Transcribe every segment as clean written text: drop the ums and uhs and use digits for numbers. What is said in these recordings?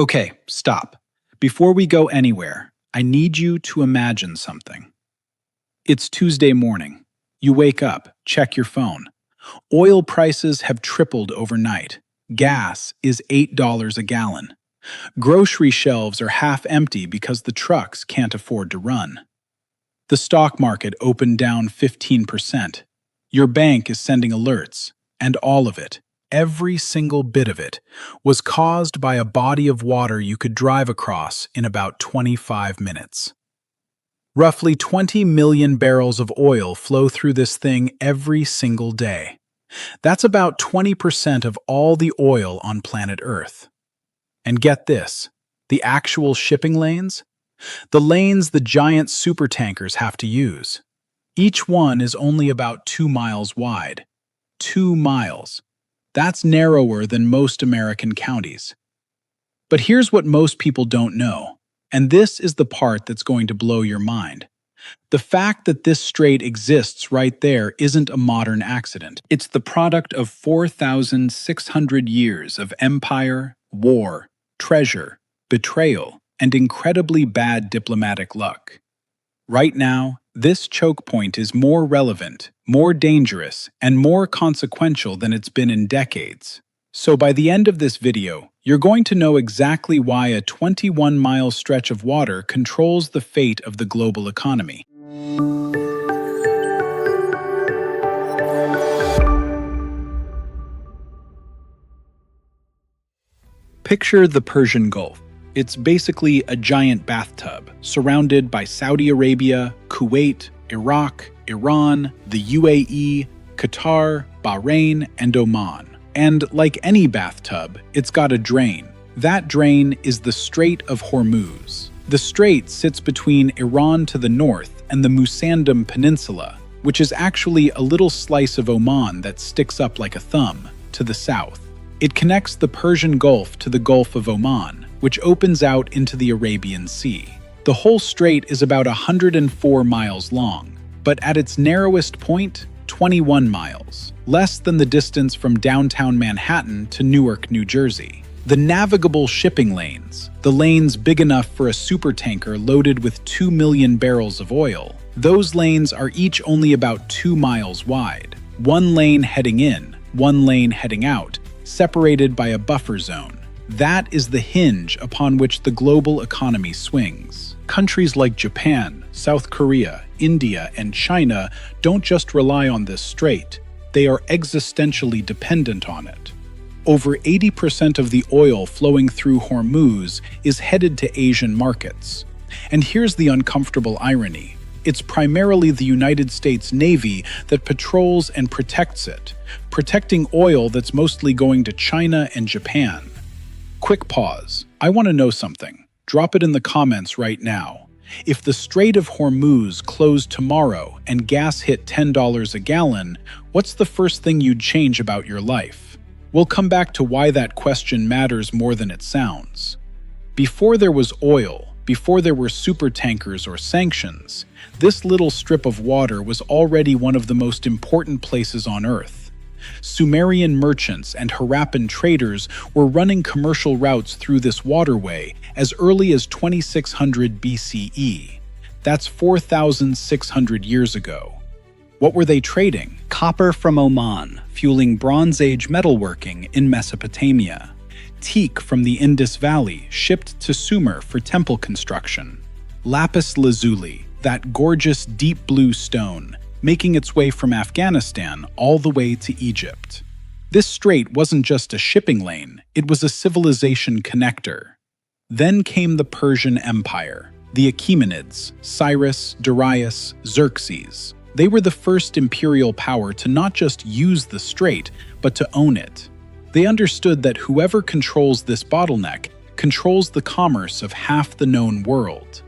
Okay, stop. Before we go anywhere, I need you to imagine something. It's Tuesday morning. You wake up, check your phone. Oil prices have tripled overnight. Gas is $8 a gallon. Grocery shelves are half empty because the trucks can't afford to run. The stock market opened down 15%. Your bank is sending alerts, and all of it, every single bit of it, was caused by a body of water you could drive across in about 25 minutes. Roughly 20 million barrels of oil flow through this thing every single day. That's about 20% of all the oil on planet Earth. And get this, the actual shipping lanes? The lanes the giant supertankers have to use. Each one is only about 2 miles wide. 2 miles. That's narrower than most American counties. But here's what most people don't know, and this is the part that's going to blow your mind. The fact that this strait exists right there isn't a modern accident. It's the product of 4,600 years of empire, war, treasure, betrayal, and incredibly bad diplomatic luck. Right now, this choke point is more relevant, more dangerous, and more consequential than it's been in decades. So by the end of this video, you're going to know exactly why a 21-mile stretch of water controls the fate of the global economy. Picture the Persian Gulf. It's basically a giant bathtub, surrounded by Saudi Arabia, Kuwait, Iraq, Iran, the UAE, Qatar, Bahrain, and Oman. And like any bathtub, it's got a drain. That drain is the Strait of Hormuz. The strait sits between Iran to the north and the Musandam Peninsula, which is actually a little slice of Oman that sticks up like a thumb, to the south. It connects the Persian Gulf to the Gulf of Oman, which opens out into the Arabian Sea. The whole strait is about 104 miles long, but at its narrowest point, 21 miles, less than the distance from downtown Manhattan to Newark, New Jersey. The navigable shipping lanes, the lanes big enough for a supertanker loaded with 2 million barrels of oil, those lanes are each only about 2 miles wide. One lane heading in, one lane heading out, separated by a buffer zone. That is the hinge upon which the global economy swings. Countries like Japan, South Korea, India, and China don't just rely on this strait, they are existentially dependent on it. Over 80% of the oil flowing through Hormuz is headed to Asian markets. And here's the uncomfortable irony. It's primarily the United States Navy that patrols and protects it, protecting oil that's mostly going to China and Japan. Quick pause. I want to know something. Drop it in the comments right now. If the Strait of Hormuz closed tomorrow and gas hit $10 a gallon, what's the first thing you'd change about your life? We'll come back to why that question matters more than it sounds. Before there was oil, before there were supertankers or sanctions, this little strip of water was already one of the most important places on Earth. Sumerian merchants and Harappan traders were running commercial routes through this waterway as early as 2600 BCE. That's 4,600 years ago. What were they trading? Copper from Oman, fueling Bronze Age metalworking in Mesopotamia. Teak from the Indus Valley, shipped to Sumer for temple construction. Lapis lazuli, that gorgeous deep blue stone, making its way from Afghanistan all the way to Egypt. This strait wasn't just a shipping lane, it was a civilization connector. Then came the Persian Empire, the Achaemenids, Cyrus, Darius, Xerxes. They were the first imperial power to not just use the strait, but to own it. They understood that whoever controls this bottleneck controls the commerce of half the known world.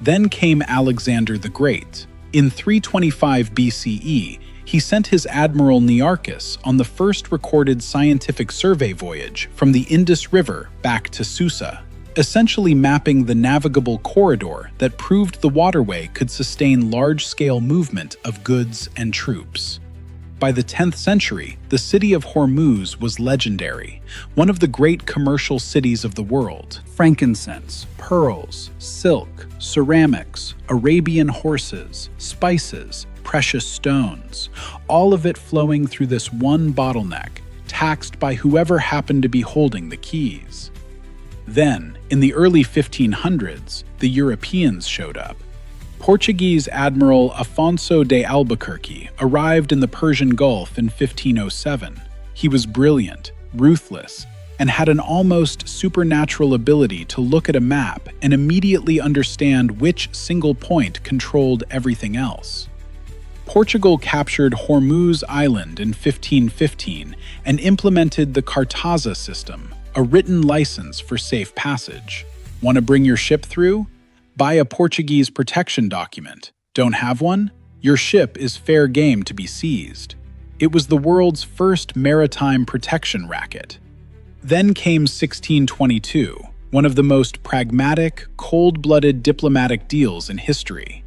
Then came Alexander the Great. In 325 BCE, he sent his admiral Nearchus on the first recorded scientific survey voyage from the Indus River back to Susa, essentially mapping the navigable corridor that proved the waterway could sustain large-scale movement of goods and troops. By the 10th century, the city of Hormuz was legendary, one of the great commercial cities of the world. Frankincense, pearls, silk, ceramics, Arabian horses, spices, precious stones, all of it flowing through this one bottleneck, taxed by whoever happened to be holding the keys. Then, in the early 1500s, the Europeans showed up. Portuguese Admiral Afonso de Albuquerque arrived in the Persian Gulf in 1507. He was brilliant, ruthless, and had an almost supernatural ability to look at a map and immediately understand which single point controlled everything else. Portugal captured Hormuz Island in 1515 and implemented the Cartaza system, a written license for safe passage. Want to bring your ship through? Buy a Portuguese protection document. Don't have one? Your ship is fair game to be seized. It was the world's first maritime protection racket. Then came 1622, one of the most pragmatic, cold-blooded diplomatic deals in history.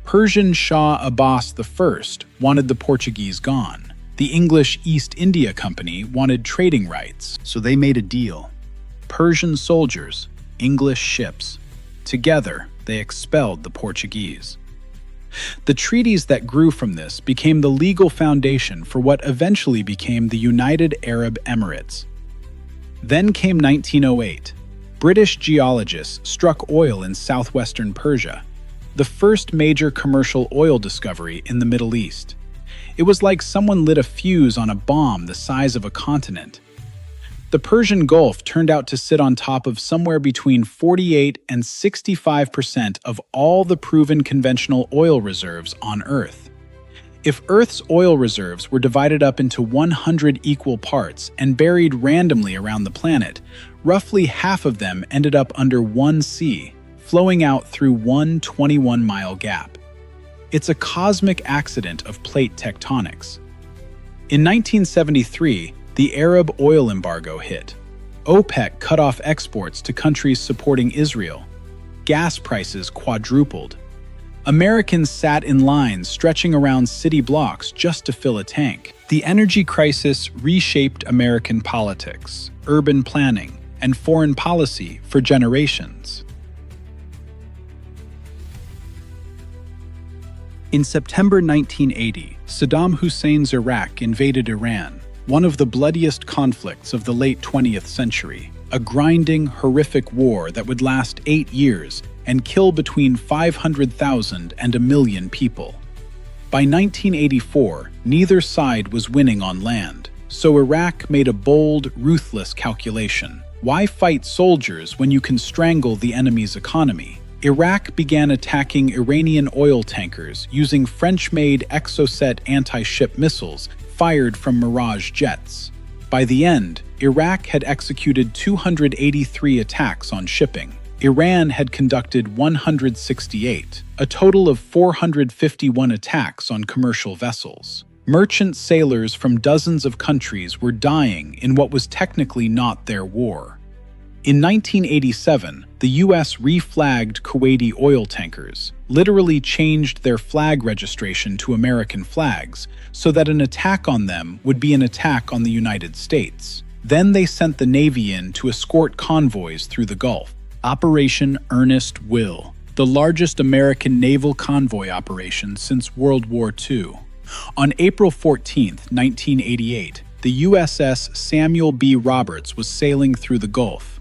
Persian Shah Abbas I wanted the Portuguese gone. The English East India Company wanted trading rights, so they made a deal. Persian soldiers, English ships. Together, they expelled the Portuguese. The treaties that grew from this became the legal foundation for what eventually became the United Arab Emirates. Then came 1908. British geologists struck oil in southwestern Persia, the first major commercial oil discovery in the Middle East. It was like someone lit a fuse on a bomb the size of a continent. The Persian Gulf turned out to sit on top of somewhere between 48 and 65% of all the proven conventional oil reserves on Earth. If Earth's oil reserves were divided up into 100 equal parts and buried randomly around the planet, roughly half of them ended up under one sea, flowing out through one 21-mile gap. It's a cosmic accident of plate tectonics. In 1973, the Arab oil embargo hit. OPEC cut off exports to countries supporting Israel. Gas prices quadrupled. Americans sat in lines stretching around city blocks just to fill a tank. The energy crisis reshaped American politics, urban planning, and foreign policy for generations. In September 1980, Saddam Hussein's Iraq invaded Iran, one of the bloodiest conflicts of the late 20th century, a grinding, horrific war that would last 8 years and kill between 500,000 and 1 million people. By 1984, neither side was winning on land, so Iraq made a bold, ruthless calculation. Why fight soldiers when you can strangle the enemy's economy? Iraq began attacking Iranian oil tankers using French-made Exocet anti-ship missiles fired from Mirage jets. By the end, Iraq had executed 283 attacks on shipping. Iran had conducted 168, a total of 451 attacks on commercial vessels. Merchant sailors from dozens of countries were dying in what was technically not their war. In 1987, the U.S. reflagged Kuwaiti oil tankers, literally changed their flag registration to American flags, so that an attack on them would be an attack on the United States. Then they sent the Navy in to escort convoys through the Gulf. Operation Earnest Will, the largest American naval convoy operation since World War II. On April 14, 1988, the USS Samuel B was sailing through the Gulf.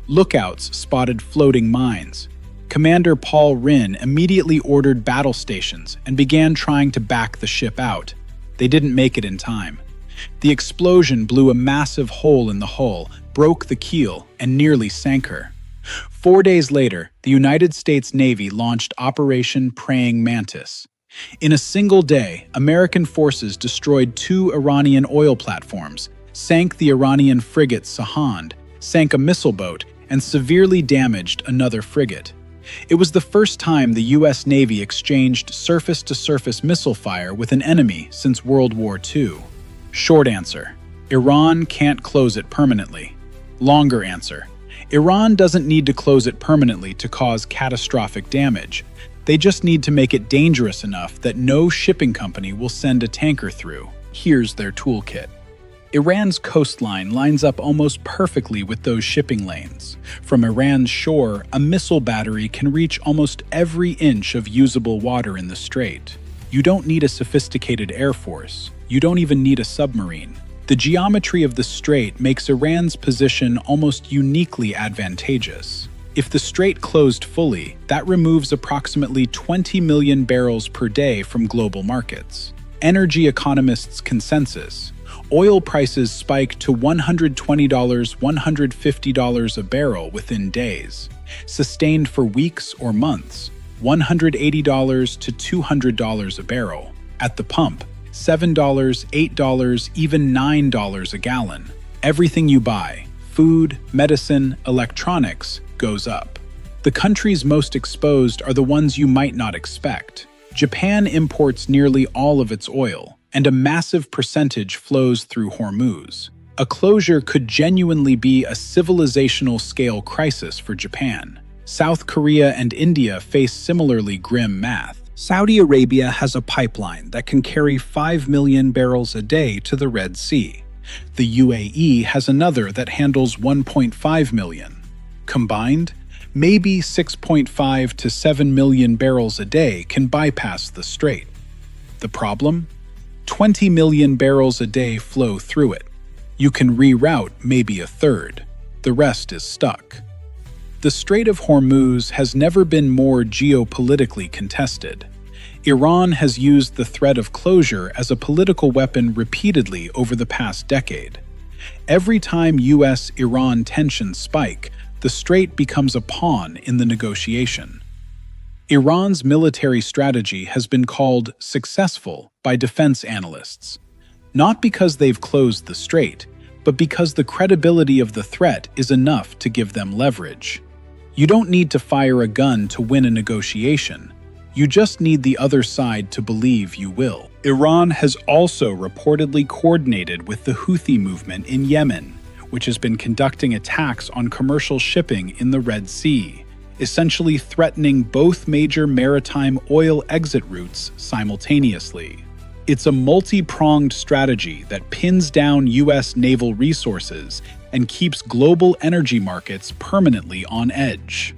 Lookouts spotted floating mines. Commander Paul Rinn immediately ordered battle stations and began trying to back the ship out. They didn't make it in time. The explosion blew a massive hole in the hull, broke the keel, and nearly sank her. 4 days later, the United States Navy launched Operation Praying Mantis. In a single day, American forces destroyed 2 Iranian oil platforms, sank the Iranian frigate Sahand, sank a missile boat, and severely damaged another frigate. It was the first time the U.S. Navy exchanged surface-to-surface missile fire with an enemy since World War II. Short answer: Iran can't close it permanently. Longer answer: Iran doesn't need to close it permanently to cause catastrophic damage. They just need to make it dangerous enough that no shipping company will send a tanker through. Here's their toolkit. Iran's coastline lines up almost perfectly with those shipping lanes. From Iran's shore, a missile battery can reach almost every inch of usable water in the strait. You don't need a sophisticated air force. You don't even need a submarine. The geometry of the strait makes Iran's position almost uniquely advantageous. If the strait closed fully, that removes approximately 20 million barrels per day from global markets. Energy economists' consensus: oil prices spike to $120, $150 a barrel within days, sustained for weeks or months, $180 to $200 a barrel. At the pump, $7, $8, even $9 a gallon. Everything you buy, food, medicine, electronics, goes up. The countries most exposed are the ones you might not expect. Japan imports nearly all of its oil, and a massive percentage flows through Hormuz. A closure could genuinely be a civilizational-scale crisis for Japan. South Korea and India face similarly grim math. Saudi Arabia has a pipeline that can carry 5 million barrels a day to the Red Sea. The UAE has another that handles 1.5 million. Combined, maybe 6.5 to 7 million barrels a day can bypass the strait. The problem? 20 million barrels a day flow through it. You can reroute maybe a third. The rest is stuck. The Strait of Hormuz has never been more geopolitically contested. Iran has used the threat of closure as a political weapon repeatedly over the past decade. Every time US-Iran tensions spike, the strait becomes a pawn in the negotiation. Iran's military strategy has been called successful by defense analysts, not because they've closed the strait, but because the credibility of the threat is enough to give them leverage. You don't need to fire a gun to win a negotiation. You just need the other side to believe you will. Iran has also reportedly coordinated with the Houthi movement in Yemen, which has been conducting attacks on commercial shipping in the Red Sea, essentially threatening both major maritime oil exit routes simultaneously. It's a multi-pronged strategy that pins down US naval resources and keeps global energy markets permanently on edge.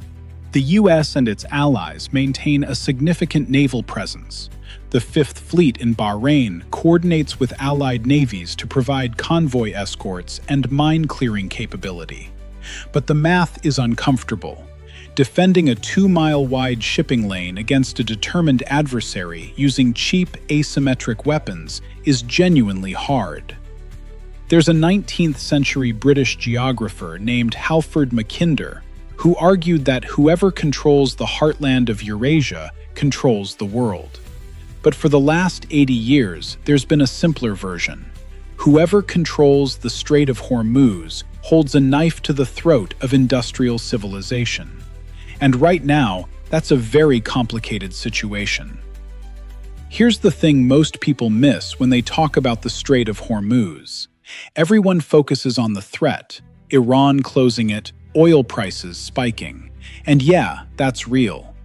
The US and its allies maintain a significant naval presence. The Fifth Fleet in Bahrain coordinates with allied navies to provide convoy escorts and mine-clearing capability. But the math is uncomfortable. Defending a 2-mile-wide shipping lane against a determined adversary using cheap, asymmetric weapons is genuinely hard. There's a 19th-century British geographer named Halford Mackinder who argued that whoever controls the heartland of Eurasia controls the world. But for the last 80 years, there's been a simpler version. Whoever controls the Strait of Hormuz holds a knife to the throat of industrial civilization. And right now, that's a very complicated situation. Here's the thing most people miss when they talk about the Strait of Hormuz. Everyone focuses on the threat, Iran closing it, oil prices spiking. And yeah, that's real.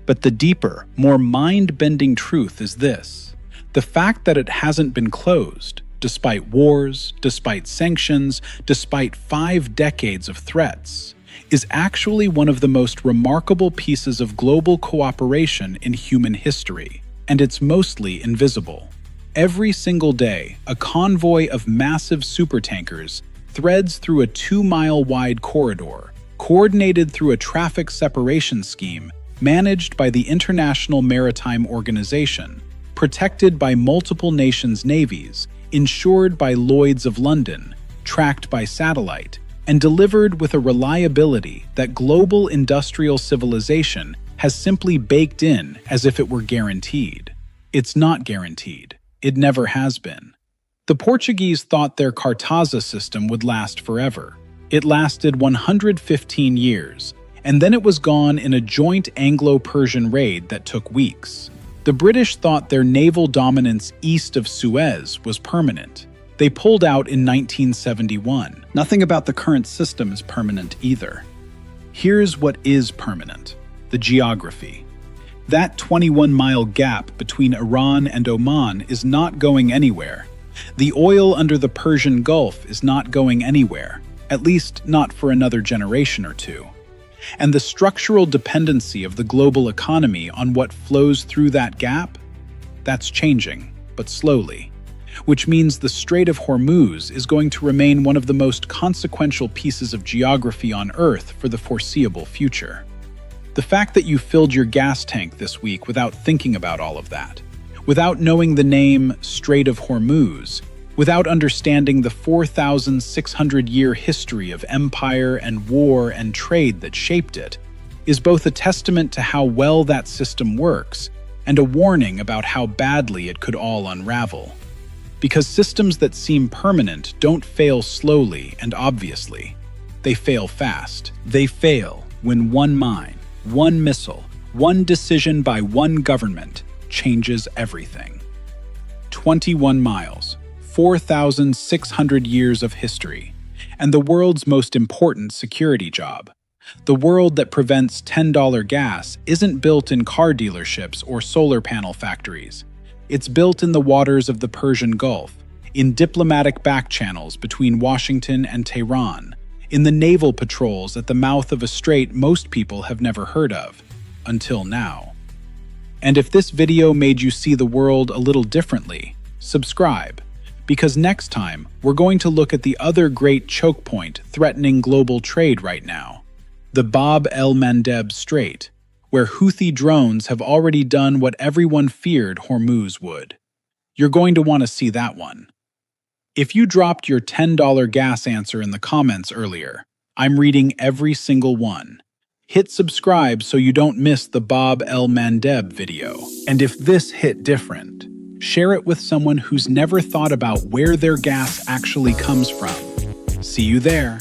But the deeper, more mind-bending truth is this. The fact that it hasn't been closed, despite wars, despite sanctions, despite 5 decades of threats, is actually one of the most remarkable pieces of global cooperation in human history, and it's mostly invisible. Every single day, a convoy of massive supertankers threads through a 2-mile-wide corridor, coordinated through a traffic separation scheme managed by the International Maritime Organization, protected by multiple nations' navies, insured by Lloyd's of London, tracked by satellite, and delivered with a reliability that global industrial civilization has simply baked in as if it were guaranteed. It's not guaranteed. It never has been. The Portuguese thought their Cartaza system would last forever. It lasted 115 years, and then it was gone in a joint Anglo-Persian raid that took weeks. The British thought their naval dominance east of Suez was permanent. They pulled out in 1971. Nothing about the current system is permanent either. Here's what is permanent: the geography. That 21-mile gap between Iran and Oman is not going anywhere. The oil under the Persian Gulf is not going anywhere, at least not for another generation or two. And the structural dependency of the global economy on what flows through that gap? That's changing, but slowly. Which means the Strait of Hormuz is going to remain one of the most consequential pieces of geography on Earth for the foreseeable future. The fact that you filled your gas tank this week without thinking about all of that, without knowing the name Strait of Hormuz, without understanding the 4,600-year history of empire and war and trade that shaped it, is both a testament to how well that system works and a warning about how badly it could all unravel. Because systems that seem permanent don't fail slowly and obviously. They fail fast. They fail when one mine, one missile, one decision by one government changes everything. 21 miles, 4,600 years of history, and the world's most important security job. The world that prevents $10 gas isn't built in car dealerships or solar panel factories. It's built in the waters of the Persian Gulf, in diplomatic backchannels between Washington and Tehran, in the naval patrols at the mouth of a strait most people have never heard of, until now. And if this video made you see the world a little differently, subscribe, because next time we're going to look at the other great choke point threatening global trade right now, the Bab el-Mandeb Strait, where Houthi drones have already done what everyone feared Hormuz would. You're going to want to see that one. If you dropped your $10 gas answer in the comments earlier, I'm reading every single one. Hit subscribe so you don't miss the Bab el-Mandeb video. And if this hit different, share it with someone who's never thought about where their gas actually comes from. See you there.